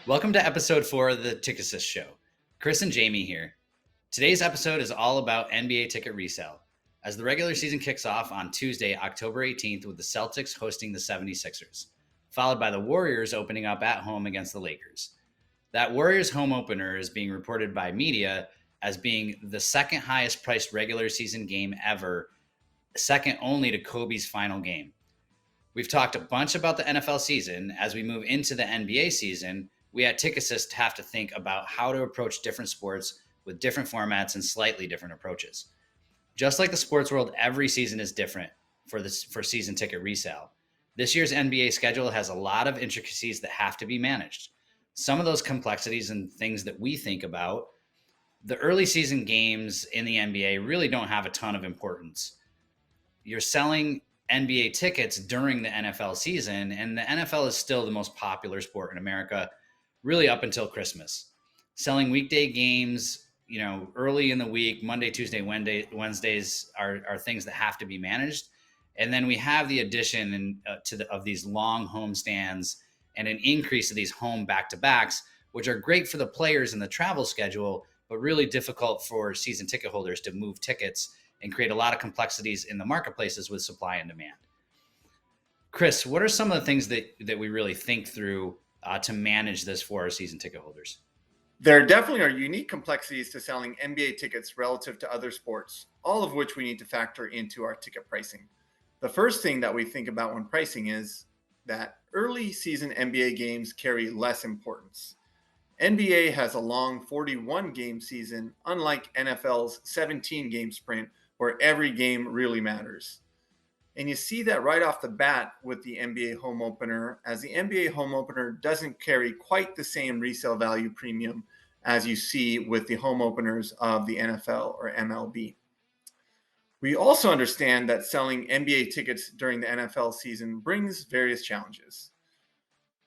Welcome to episode 4 of the TiqAssist show. Chris and Jamie here. Today's episode is all about NBA ticket resale, as the regular season kicks off on Tuesday, October 18th, with the Celtics hosting the 76ers, followed by the Warriors opening up at home against the Lakers. That Warriors home opener is being reported by media as being the second highest priced regular season game ever, second only to Kobe's final game. We've talked a bunch about the NFL season. As we move into the NBA season, we at TiqAssist have to think about how to approach different sports with different formats and slightly different approaches. Just like the sports world, every season is different for season ticket resale. This year's NBA schedule has a lot of intricacies that have to be managed. Some of those complexities and things that we think about, the early season games in the NBA really don't have a ton of importance. You're selling NBA tickets during the NFL season, and the NFL is still the most popular sport in America, really up until Christmas. Selling weekday games, early in the week, Monday, Tuesday, Wednesdays are things that have to be managed. And then we have the addition of these long home stands and an increase of these home back-to-backs, which are great for the players in the travel schedule, but really difficult for season ticket holders to move tickets and create a lot of complexities in the marketplaces with supply and demand. Chris, what are some of the things that we really think through to manage this for our season ticket holders? There definitely are unique complexities to selling NBA tickets relative to other sports, all of which we need to factor into our ticket pricing. The first thing that we think about when pricing is that early season NBA games carry less importance. NBA has a long 41-game season, unlike NFL's 17-game sprint, where every game really matters. And you see that right off the bat with the NBA home opener, as the NBA home opener doesn't carry quite the same resale value premium as you see with the home openers of the NFL or MLB. We also understand that selling NBA tickets during the NFL season brings various challenges.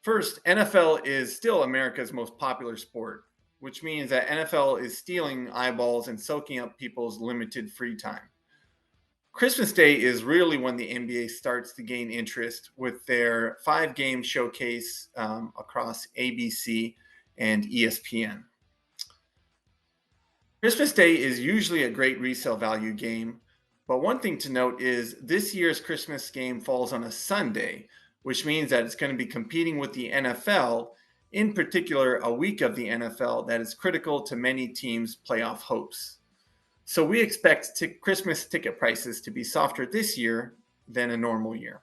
First, NFL is still America's most popular sport, which means that NFL is stealing eyeballs and soaking up people's limited free time. Christmas Day is really when the NBA starts to gain interest with their 5-game showcase across ABC and ESPN. Christmas Day is usually a great resale value game, but one thing to note is this year's Christmas game falls on a Sunday, which means that it's going to be competing with the NFL, in particular a week of the NFL that is critical to many teams' playoff hopes. So we expect Christmas ticket prices to be softer this year than a normal year.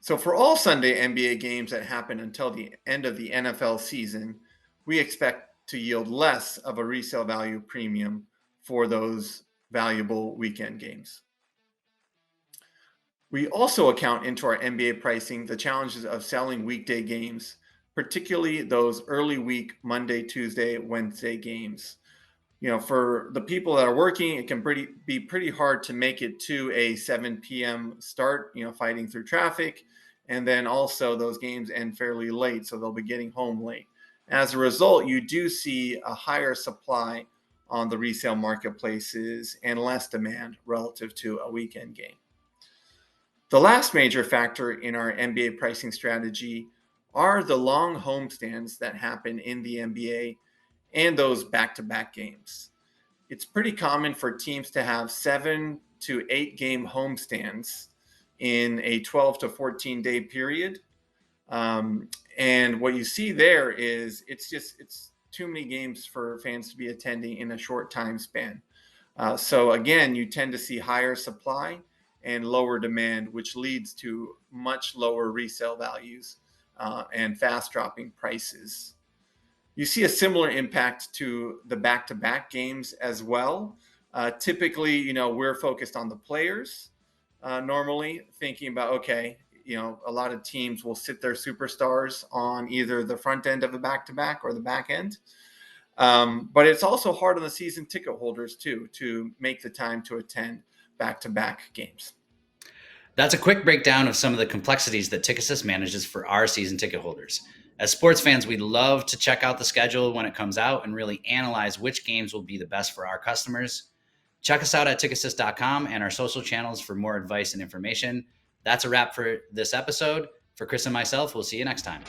So for all Sunday NBA games that happen until the end of the NFL season, we expect to yield less of a resale value premium for those valuable weekend games. We also account into our NBA pricing the challenges of selling weekday games, particularly those early week Monday, Tuesday, Wednesday games. For the people that are working, it can be pretty hard to make it to a 7 p.m. start, fighting through traffic. And then also those games end fairly late, so they'll be getting home late. As a result, you do see a higher supply on the resale marketplaces and less demand relative to a weekend game. The last major factor in our NBA pricing strategy are the long homestands that happen in the NBA and those back-to-back games. It's pretty common for teams to have 7 to 8 game homestands in a 12 to 14 day period. And what you see there is it's too many games for fans to be attending in a short time span. So again, you tend to see higher supply and lower demand, which leads to much lower resale values and fast dropping prices. You see a similar impact to the back-to-back games as well. Typically, we're focused on the players normally, thinking about, okay, a lot of teams will sit their superstars on either the front end of a back-to-back or the back end. But it's also hard on the season ticket holders, too, to make the time to attend back-to-back games. That's a quick breakdown of some of the complexities that TiqAssist manages for our season ticket holders. As sports fans, we love to check out the schedule when it comes out and really analyze which games will be the best for our customers. Check us out at TiqAssist.com and our social channels for more advice and information. That's a wrap for this episode. For Chris and myself, we'll see you next time.